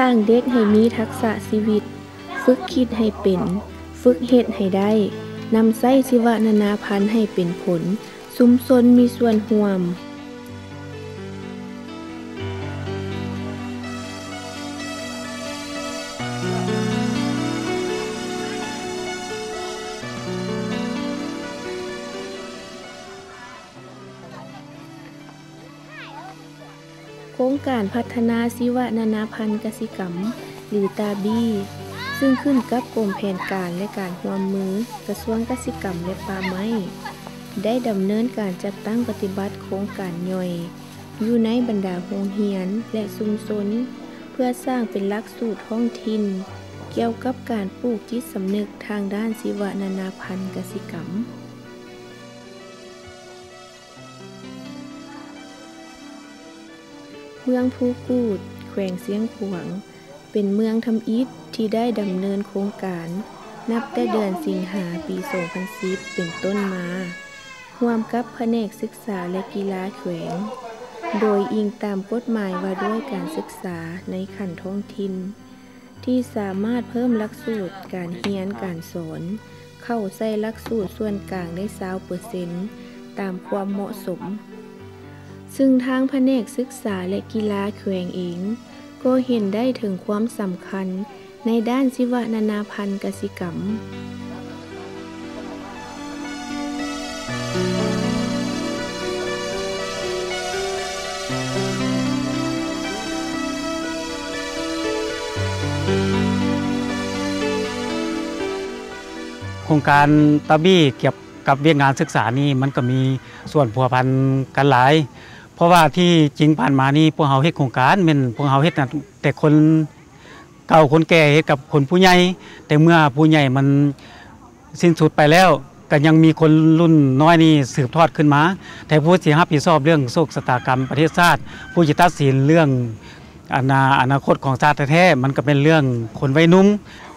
ร้างเด็กให้มีทักษะชีวิตฝึกคิดให้เป็นฝึกเฮ็ดให้ได้นำใช้ชีวนานาพันธุ์ให้เป็นผลชุมชนมีส่วนร่วมโครงการพัฒนาชีวนานาพันธุ์กสิกรรมหรือตาบี้ซึ่งขึ้นกับกรมแผนการและการร่วมมือกระทรวงกสิกรรมและป่าไม้ได้ดำเนินการจัดตั้งปฏิบัติโครงการย่อยอยู่ในบรรดาโรงเรียนและชุมชนเพื่อสร้างเป็นหลักสูตรท้องถิ่นเกี่ยวกับการปลูกจิตสำนึกทางด้านชีวนานาพันธุ์กสิกรรมเมืองภูกูดแขวงเสียงขวางเป็นเมืองทำอิฐที่ได้ดำเนินโครงการนับแต่เดือนสิงหาปี 2010 เป็นต้นมาร่วมกับแผนกศึกษาและกีฬาแขวงโดยอิงตามกฎหมายว่าด้วยการศึกษาในขั้นท้องถิ่นที่สามารถเพิ่มหลักสูตรการเรียนการสอนเข้าใส่หลักสูตรส่วนกลางได้ 20% ตามความเหมาะสมซึ่งทางแผนกศึกษาและกีฬาแขวงเองก็เห็นได้ถึงความสำคัญในด้านชีวนานาพันธุ์กสิกรรมโครงการตาบี้เกี่ยวกับเรื่องงานศึกษานี่มันก็มีส่วนผัวพันกันหลายเพราะว่าที่จริงผ่านมานี่พวกเราเฮ็ดโครงการเป็นพวกเราเฮ็ดแต่คนเก่าคนแก่เฮ็ดกับคนผู้ใหญ่แต่เมื่อผู้ใหญ่มันสิ้นสุดไปแล้วก็ยังมีคนรุ่นน้อยนี่สืบทอดขึ้นมาแต่ผู้ที่รับผิดชอบเรื่องโศกชะตากรรมประเทศชาติผู้ที่ตัดสินเรื่องอนาคตของชาติแท้ๆมันก็เป็นเรื่องคนวัยหนุ่ม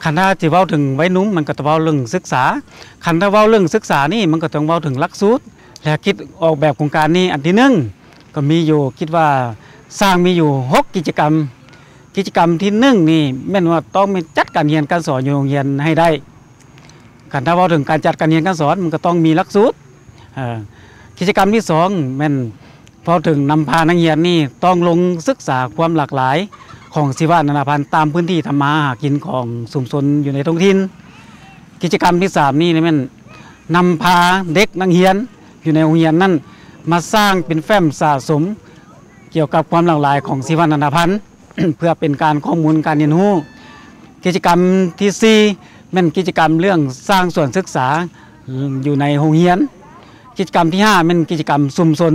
คันถ้าจะเว้าถึงวัยหนุ่มมันก็ต้องเว้าเรื่องศึกษาคันถ้าเว้าเรื่องศึกษานี่มันก็ต้องเว้าถึงหลักสูตรและคิดออกแบบโครงการนี้อันที่1ก็มีอยู่คิดว่าสร้างมีอยู่6กิจกรรมที่1นี่แม่นว่าต้องมีจัดการเรียนการสอนอยู่โรงเรียนให้ได้คันถ้าเว้าถึงการจัดการเรียนการสอนมันก็ต้องมีหลักสูตรกิจกรรมที่2แม่นพอถึงนำพานักเรียนนี่ต้องลงศึกษาความหลากหลายของชีวนานาพันธุ์ตามพื้นที่ทำมาหากินของชุมชนอยู่ในท้องถิ่นกิจกรรมที่3นี่แม่นนำพาเด็กนักเรียนอยู่ในโรงเรียนนั้นมาสร้างเป็นแฟ้มสะสมเกี่ยวกับความหลากหลายของชีวนานาพันธุ์ เพื่อเป็นการข้อมูลการเรียนรู้กิจกรรมที่4แม่นกิจกรรมเรื่องสร้างส่วนศึกษาอยู่ในโรงเรียนกิจกรรมที่5แม่นกิจกรรมชุมชน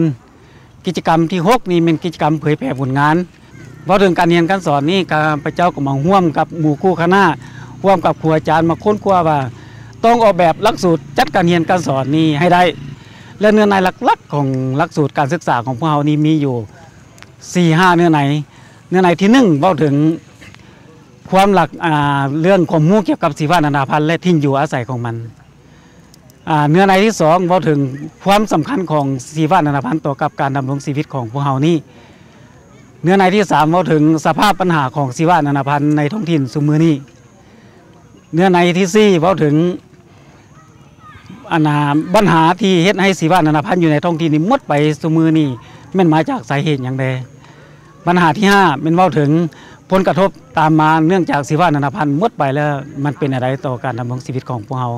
กิจกรรมที่6นี่เป็นกิจกรรมเผยแผ่ผลงานเพราะเรื่องการเรียนการสอนนี่ข้าพเจ้าก็มาร่วมกับหมู่คู่คณะร่วมกับครูอาจารย์มาค้นคว้าว่าต้องออกแบบหลักสูตรจัดการเรียนการสอนนี่ให้ได้และเนื้อในหลักๆของหลักสูตรการศึกษาของพวกเรานี่มีอยู่ 4-5 เนื้อในที่1เว้าถึงความหลักเรื่องความรู้เกี่ยวกับชีวนานาพันธุ์และที่อยู่อาศัยของมันเนื้อในที่2เว้าถึงความสำคัญของชีวนานาพันธุ์ต่อกับการดำรงชีวิตของพวกเรานี่เนื้อในที่3เว้าถึงสภาพปัญหาของชีวนานาพันธุ์ในท้องถิ่นซุมื้อนี้เนื้อในที่4เว้าถึงปัญหาที่เฮ็ดให้ชีวนานาพันธุ์อยู่ในท้องถิ่นนี้หมดไปซุมื้อนี้แม่นมาจากสาเหตุหยังใดปัญหาที่5เป็นเว้าถึงผลกระทบตามมาเนื่องจากชีวนานาพันธุ์หมดไปแล้วมันเป็นอะไรต่อการดำรงชีวิตของพวกเรา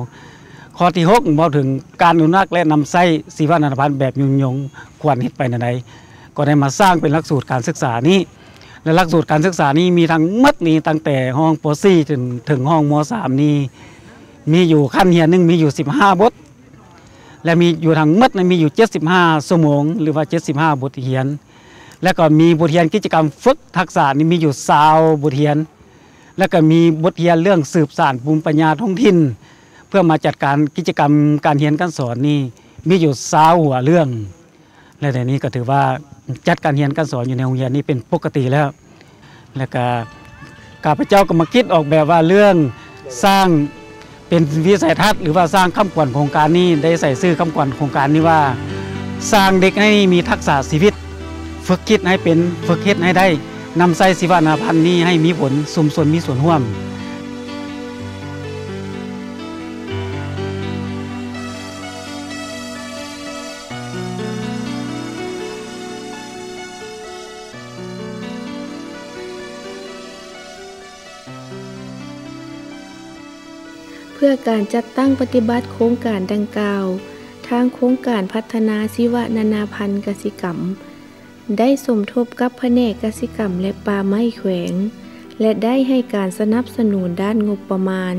ข้อที่6บอกถึงการอนุรักษ์และนำใช้ชีวนานาพันธุ์แบบยุ่งยงควรเฮ็ดไปในใดก็ได้มาสร้างเป็นหลักสูตรการศึกษานี้และหลักสูตรการศึกษานี้มีทั้งหมดนี้ตั้งแต่ห้องป .4 ถึงห้องม .3 นี้มีอยู่ขั้นเรียนนึงมีอยู่15บทและมีอยู่ทั้งหมดมีอยู่75ชั่วโมงหรือว่า75บทเรียนและก็มีบทเรียนกิจกรรมฝึกทักษะนี่มีอยู่20บทเรียนและก็มีบทเรียนเรื่องสืบสานภูมิปัญญาท้องถิ่นเพื่อมาจัดการกิจกรรมการเรียนการสอนนี่มีอยู่20หัวเรื่องและในนี้ก็ถือว่าจัดการเรียนการสอนอยู่ในโรงเรียนนี้เป็นปกติแล้วและก็ข้าพเจ้าก็มาคิดออกแบบว่าเรื่องสร้างเป็นวิสัยทัศน์หรือว่าสร้างคำขวัญโครงการนี้ได้ใส่ชื่อคำขวัญโครงการนี้ว่าสร้างเด็กให้มีทักษะชีวิตฝึกคิดให้เป็นฝึกเฮ็ดให้ได้ นำใส่ชีวนาพันธ์นี้ให้มีผลชุมชนมีส่วนร่วมเพื่อการจัดตั้งปฏิบัติโครงการดังกล่าวทางโครงการพัฒนาชีวนานาพันธุ์กสิกรรมได้สมทบกับแผนกกสิกรรมและป่าไม้แขวงและได้ให้การสนับสนุนด้านงบประมาณ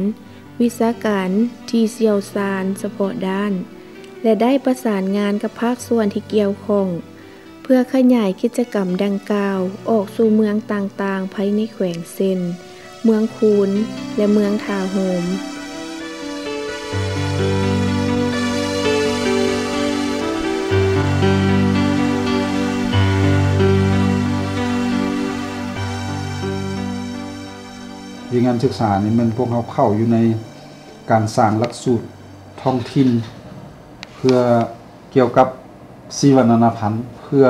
วิชาการที่เชี่ยวชาญเฉพาะด้านและได้ประสานงานกับภาคส่วนที่เกี่ยวข้องเพื่อขยายกิจกรรมดังกล่าวออกสู่เมืองต่างๆภายในแขวงเซนเมืองคูนและเมืองทาโฮมงานศึกษานี่มันพวกเขาเข้าอยู่ในการสร้างหลักสูตรท้องถิ่นเพื่อเกี่ยวกับชีวนานาพันธุ์เพื่อ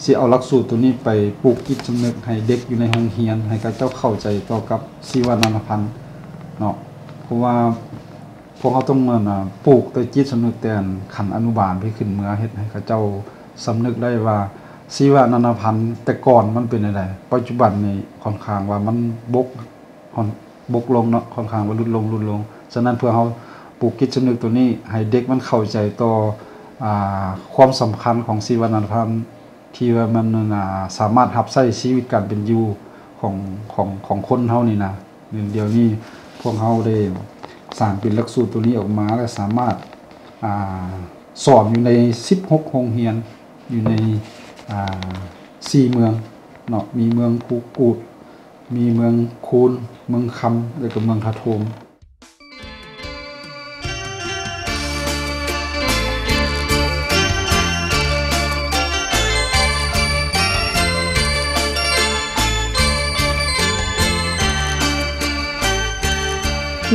สิเอาหลักสูตรตัวนี้ไปปลูกจิตสำนึกให้เด็กอยู่ในโรงเรียนให้กับเจ้าเข้าใจต่อกับชีวนานาพันธุ์เนาะเพราะว่าพวกเขาต้องปลูกแต่จิตสำนึกแต่ขั้นอนุบาลไปขึ้นเมื่อเฮ็ดให้กับเจ้าสำนึกได้ว่าชีวนานาพันธุ์แต่ก่อนมันเป็นอะไรปัจจุบันนี่ค่อนข้างว่ามันบกลงเนาะค่อนข้างว่าลดลงฉะนั้นเพื่อเขาปลูกจิตสำนึกตัวนี้ให้เด็กมันเข้าใจต่อความสำคัญของชีวนานาพันธุ์ที่ว่ามันสามารถรับใช้ชีวิตการเป็นอยู่ของคนเฮานี่นะเดี๋ยวนี้พวกเฮาได้สร้างเป็นหลักสูตรตัวนี้ออกมาและสามารถสอนอยู่ใน16โรงเรียนอยู่ใน4เมืองเนาะมีเมืองคูกูดมีเมืองคูนเมืองคำแล้วก็เมืองทาโทม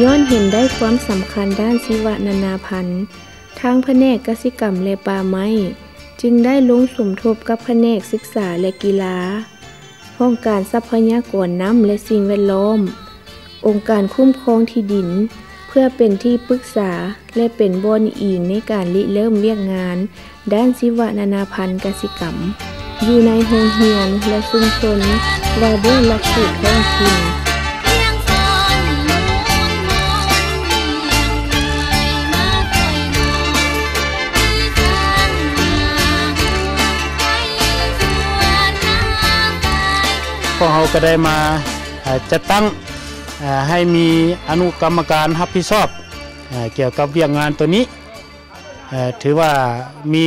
ย้อนเห็นได้ความสำคัญด้านชีวนานาพันธุ์ทางแผนกกสิกรรมและป่าไม้จึงได้ลงสมทบกับแผนกศึกษาและกีฬาห้องการทรัพยากรน้ำและสิ่งแวดล้อมองค์การคุ้มครองที่ดินเพื่อเป็นที่ปรึกษาและเป็นบ่อนอิงในการริเริ่มเวียกงานด้านชีวนานาพันธุ์กสิกรรมอยู่ในโรงเรียนและชุมชนว่าด้วยหลักสูตรท้องถิ่นพวกเราก็ได้มาจัดตั้งให้มีอนุกรรมการรับผิดชอบเกี่ยวกับเรื่องงานตัวนี้ถือว่ามี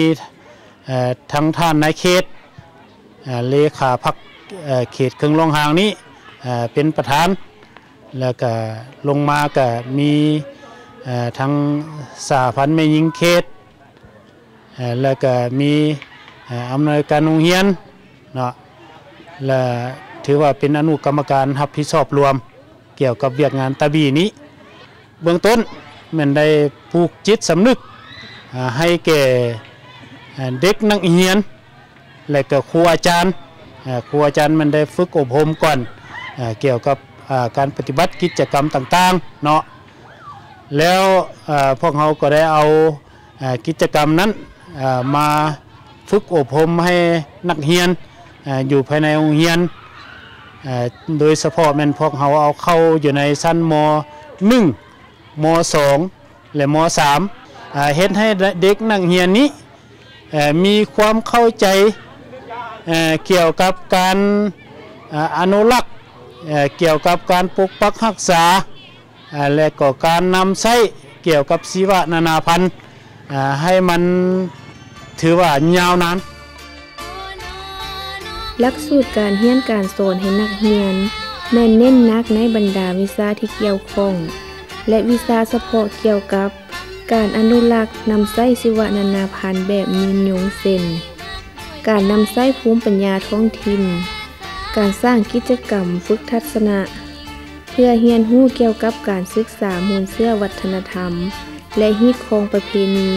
ทั้งท่านนายเขตเลขาพรรคเขตเครื่องรองหางนี้เป็นประธานแล้วก็ลงมาก็มีทั้งสหพันธ์แม่หญิงเขตแล้วก็มีอำนวยการโรงเรียนเนาะและถือว่าเป็นอนุกรรมการรับผิดชอบรวมเกี่ยวกับเรื่องงานตาบีนี้เบื้องต้นมันได้ปลูกจิตสำนึกให้แก่เด็กนักเรียนและก็ครูอาจารย์มันได้ฝึกอบรมก่อนเกี่ยวกับการปฏิบัติกิจกรรมต่างๆเนาะแล้วพวกเขาก็ได้เอากิจกรรมนั้นมาฝึกอบรมให้นักเรียนอยู่ภายในโรงเรียนโดยเฉพาะแม่นพวกเขาเอาเข้าอยู่ในชั้นม.1 ม.2 และม.3 เฮ็ดให้เด็กนักเรียนนี้มีความเข้าใจเกี่ยวกับการอนุรักษ์เกี่ยวกับการปกปักรักษาและก็การนำใช้เกี่ยวกับชีวนานาพันธุ์ให้มันถือว่ายาวนานหลักสูตรการเรียนการสอนให้นักเรียนแม่นเน้นหนักในบรรดาวิชาที่เกี่ยวข้องและวิชาเฉพาะเกี่ยวกับการอนุรักษ์นำใช้ชีวนานาพันธุ์แบบยืนยงเส้นการนำใช้ภูมิปัญญาท้องถิ่นการสร้างกิจกรรมฝึกทัศนะเพื่อเรียนรู้เกี่ยวกับการศึกษามูลเชื้อวัฒนธรรมและฮีตคองประเพณี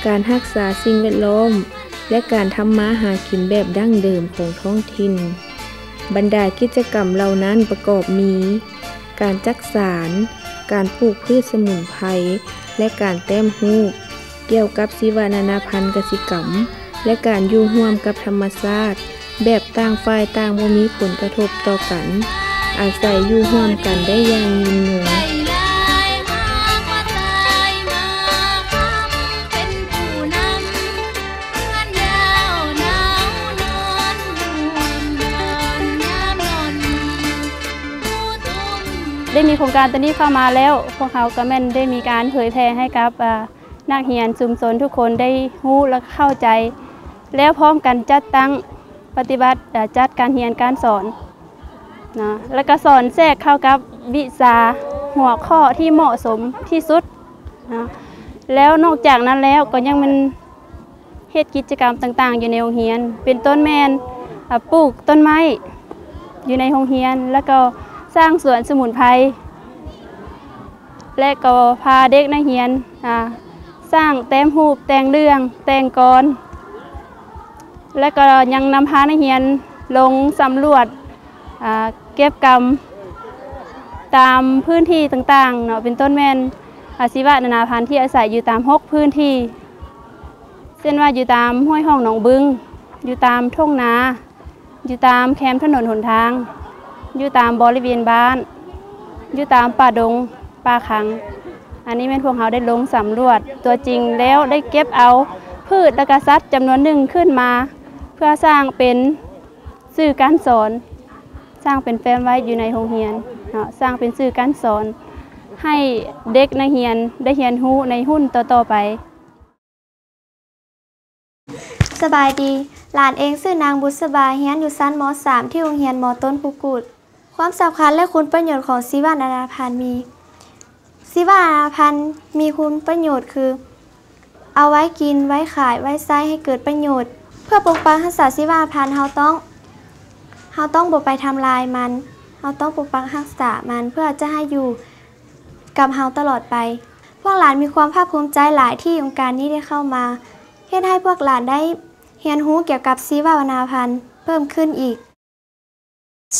การรักษาสิ่งแวดล้อมและการทำมาหากินแบบดั้งเดิมของท้องถิ่น บรรดากิจกรรมเหล่านั้นประกอบมีการจักสารการปลูกพืชสมุนไพรและการแต้มรูปเกี่ยวกับชีวนานาพันธุ์กสิกรรมและการอยู่ร่วมกับธรรมชาติแบบต่างฝ่ายต่างบ่มีผลกระทบต่อกันอาศัยอยู่ร่วมกันได้อย่างยืนยงได้มีโครงการตัวนี้เข้ามาแล้วพวกเขาก็แม่นได้มีการเผยแพร่ให้กับนักเรียนชุมชนทุกคนได้รู้และเข้าใจแล้วพร้อมกันจัดตั้งปฏิบัติจัดการเรียนการสอนนะแล้วก็สอนแทรกเข้ากับวิชาหัวข้อที่เหมาะสมที่สุดนะแล้วนอกจากนั้นแล้วก็ยังมันเฮ็ดกิจกรรมต่างๆอยู่ในโรงเรียนเป็นต้นแมนปลูกต้นไม้อยู่ในโรงเรียนแล้วก็สร้างสวนสมุนไพรและก็พาเด็กนักเรียนสร้างแต้มรูปแต่งเรื่องแต่งกลและก็ยังนำพานักเรียนลงสำรวจเก็บกรรมตามพื้นที่ต่างๆเนาะเป็นต้นแม่นชีวนานาพันธุ์ที่อาศัยอยู่ตาม6พื้นที่เช่นว่าอยู่ตามห้วยห้องหนองบึงอยู่ตามทุ่งนาอยู่ตามแคมป์ถนนหนทางอยู่ตามบริเวณบ้านอยู่ตามป่าดงป่าขังอันนี้แม่นพวกเขาได้ลงสำรวจตัวจริงแล้วได้เก็บเอาพืชและก็สัตว์จำนวนหนึ่งขึ้นมาเพื่อสร้างเป็นสื่อการสอนสร้างเป็นแฟ้มไว้อยู่ในโรงเรียนสร้างเป็นสื่อการสอนให้เด็กนักเรียนได้เรียนรู้ในหุ้นต่อๆไปสบายดีหลานเองชื่อนางบุษบาเรียนอยู่ชั้นม.3 ที่โรงเรียนม.ต้นภูกูดความสำคัญและคุณประโยชน์ของชีวนานาพันธุ์มีชีวนานาพันธุ์มีคุณประโยชน์คือเอาไว้กินไว้ขายไว้ใช้ให้เกิดประโยชน์เพื่อปกปักรักษาชีวนานาพันธุ์เราต้องบ่ไปทำลายมันเราต้องปกปักรักษามันเพื่อจะให้อยู่กับเราตลอดไปพวกหลานมีความภาคภูมิใจหลายที่องค์การนี้ได้เข้ามาเฮ็ดให้พวกหลานได้เรียนรู้เกี่ยวกับชีวนานาพันธุ์เพิ่มขึ้นอีก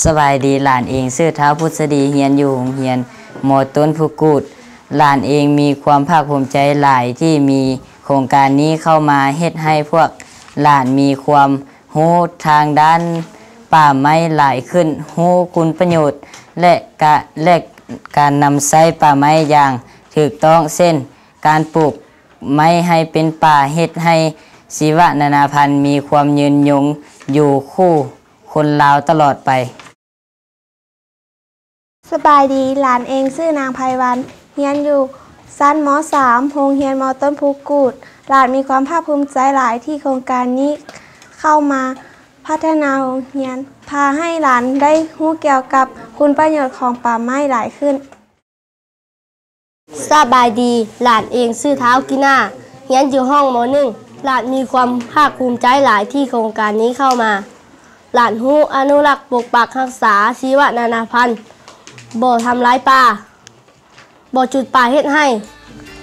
สบายดีหลานเองชื่อท้าวพุทธดีเรียนอยู่โรงเรียนม.ต้นภูกูดหลานเองมีความภาคภูมิใจหลายที่มีโครงการนี้เข้ามาเฮ็ดให้พวกหลานมีความรู้ทางด้านป่าไม้หลายขึ้นรู้คุณประโยชน์และการนำใช้ป่าไม้อย่างถูกต้องเช่นการปลูกไม้ให้เป็นป่าเฮ็ดให้ชีวนานาพันธุ์มีความยืนยงอยู่คู่คนลาวตลอดไปสบายดีหลานเองชื่อนางไพวันเรียนอยู่ชั้นม.3 โรงเรียนม.ต้นภูกูดหลานมีความภาคภูมิใจหลายที่โครงการนี้เข้ามาพัฒนาโรงเรียนพาให้หลานได้รู้เกี่ยวกับคุณประโยชน์ของป่าไม้หลายขึ้นสบายดีหลานเองชื่อเท้ากิน่าเรียนอยู่ห้องม.1 หลานมีความภาคภูมิใจหลายที่โครงการนี้เข้ามาหลานรู้อนุรักษ์ปกปักรักษาชีวนานาพันธุ์บ่ทำลายป่าบ่จุดป่าเฮ็ดให้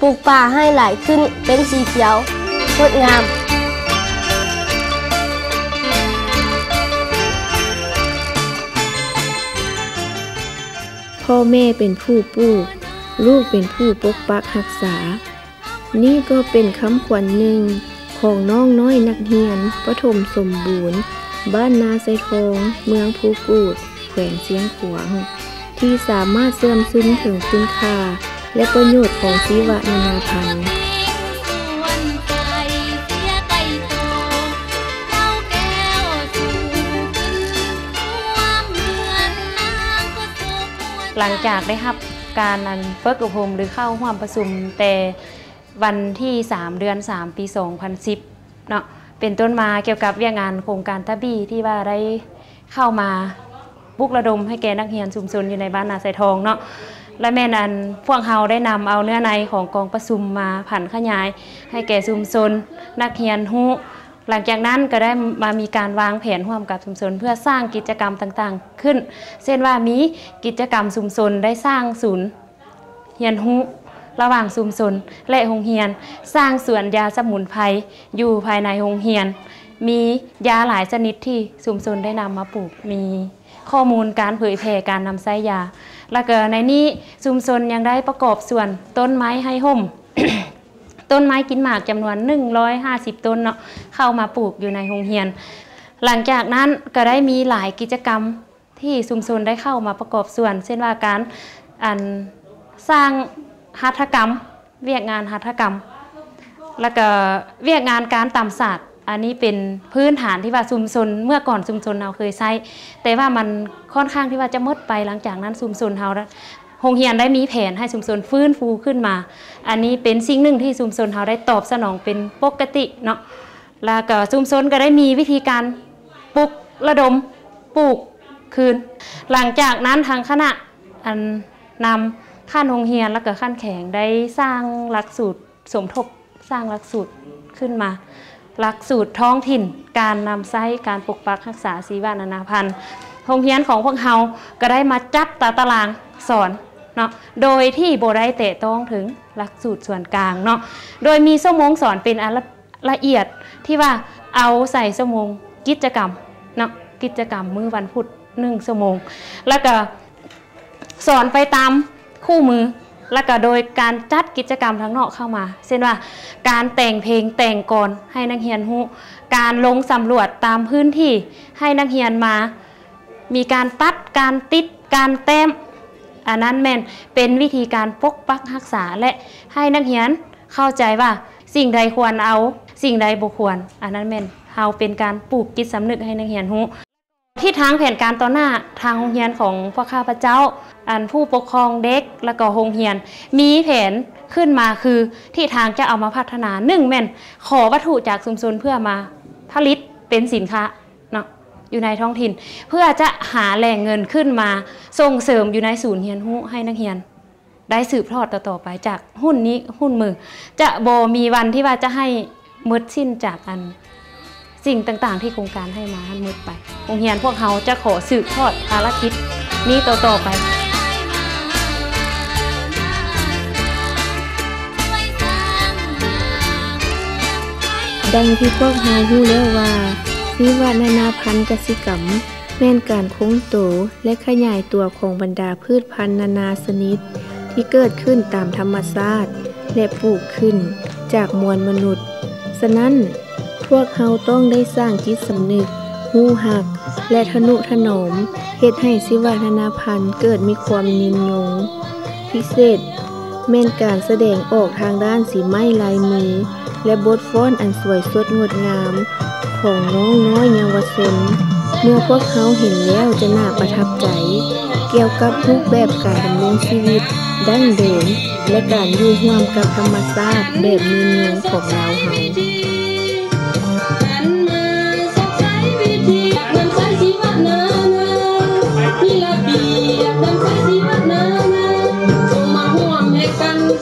ปลูกป่าให้หลายขึ้นเป็นสีเขียวงดงามพ่อแม่เป็นผู้ปลูกลูกเป็นผู้ปกปักรักษานี่ก็เป็นคำขวัญหนึ่งของน้องน้อยนักเรียนประถมสมบูรณ์บ้านนาไซทองเมืองภูกูดแขวงเสียงขวางที่สามารถเสื่อมซึมถึงคุณค่าและประโยชน์ของชีวนานาพันธุ์หลังจากได้รับการฝึกอบรมหรือเข้าร่วมประชุมแต่วันที่3 เดือน 3 ปี 2010เนาะเป็นต้นมาเกี่ยวกับเวียกงานโครงการตะบี้ที่ว่าได้เข้ามาปลุกระดมให้แก่นักเรียนชุมชนอยู่ในบ้านนาไซทองเนาะและแม่นั้นพวกเราได้นำเอาเนื้อในของกองประชุมมาผันขยายให้แก่ชุมชนนักเรียนรู้หลังจากนั้นก็ได้มามีการวางแผนร่วมกับชุมชนเพื่อสร้างกิจกรรมต่างๆขึ้นเช่นว่ามีกิจกรรมชุมชนได้สร้างศูนย์เรียนรู้ระหว่างชุมชนและโรงเรียนสร้างสวนยาสมุนไพรอยู่ภายในโรงเรียนมียาหลายชนิดที่ชุมชนได้นำมาปลูกมี ข้อมูลการเผยแพร่การนำใช้ยาแล้วก็ในนี้ชุมชนยังได้ประกอบส่วนต้นไม้ให้ห่ม ต้นไม้กินหมากจำนวน150ต้นเนาะเข้ามาปลูกอยู่ในโรงเรียนหลังจากนั้นก็ได้มีหลายกิจกรรมที่ชุมชนได้เข้ามาประกอบส่วนเช่นว่าการสร้างหัตถกรรมเวียกงานหัตถกรรมแล้วก็เวียกงานการตำศาสตร์อันนี้เป็นพื้นฐานที่ว่าชุมชนเมื่อก่อนชุมชนเราเคยใช้แต่ว่ามันค่อนข้างที่ว่าจะหมดไปหลังจากนั้นชุมชนเราโรงเรียนได้มีแผนให้ชุมชนฟื้นฟูขึ้นมาอันนี้เป็นสิ่งหนึ่งที่ชุมชนเราได้ตอบสนองเป็นปกติเนาะแล้วก็ชุมชนก็ได้มีวิธีการปลุกระดมปลูกคืนหลังจากนั้นทางคณะนำขั้นโรงเรียนและก็ขั้นแข็งได้สร้างหลักสูตรสมทบสร้างหลักสูตรขึ้นมาหลักสูตรท้องถิ่นการนำใช้การปกปักรักษาชีวนานาพันธุ์โรงเรียนของพวกเราก็ได้มาจัดตารางสอนเนาะโดยที่โบได้เตะต้องถึงหลักสูตรส่วนกลางเนาะโดยมีชั่วโมงสอนเป็นละเอียดที่ว่าเอาใส่ชั่วโมงกิจกรรมเนาะกิจกรรมมื้อวันพุธ1 ชั่วโมงแล้วก็สอนไปตามคู่มือแล้วก็โดยการจัดกิจกรรมทั้งนอกเข้ามาเช่นว่าการแต่งเพลงแต่งกลให้นักเรียนรู้การลงสำรวจตามพื้นที่ให้นักเรียนมามีการตัดการติดการแต้มอันนั้นแม่นเป็นวิธีการปกปักรักษาและให้นักเรียนเข้าใจว่าสิ่งใดควรเอาสิ่งใดบ่ควรอันนั้นแม่นเฮาเป็นการปลูกจิตสำนึกให้นักเรียนรู้ที่ทางแผนการต่อหน้าทางโรงเรียนของพวกข้าพเจ้าผู้ปกครองเด็กและก็โรงเรียนมีแผนขึ้นมาคือที่ทางจะเอามาพัฒนา1แม่นขอวัตถุจากชุมชนเพื่อมาผลิตเป็นสินค้าเนาะอยู่ในท้องถิ่นเพื่อจะหาแหล่งเงินขึ้นมาส่งเสริมอยู่ในศูนย์เรียนรู้ให้นักเรียนได้สืบทอดต่อไปจากหุ้นนี้หุ้นมือจะบ่มีวันที่ว่าจะให้หมดสิ้นจากสิ่งต่างๆที่โครงการให้มาหมดไปโรงเรียนพวกเขาจะขอสืบทอดภารกิจนี้ต่อไปดังที่พวกเรารู้แล้วว่าวิวัฒนาพันธุ์กสิกรรมแม่นการคงโตและขยายตัวของบรรดาพืชพันธุ์นานาชนิดที่เกิดขึ้นตามธรรมชาติและปลูกขึ้นจากมวลมนุษย์ฉะนั้นพวกเราต้องได้สร้างจิตสำนึกรู้ฮักและทนุถนอมเฮ็ดให้ชีววัฒนพันธุ์เกิดมีความยืนยงพิเศษแม่นการแสดงออกทางด้านสีไม้ลายมือและบทฟ้อนอันสวยสดงดงามของน้องน้อยเยาวชนเมื่อพวกเขาเห็นแล้วจะน่าประทับใจเกี่ยวกับรูปแบบการดำรงชีวิตดั้งเดิมและการอยู่ร่วมกับธรรมชาติแบบยืนยงของเราเฮา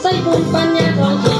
ใส่ภูมิปัญญาของ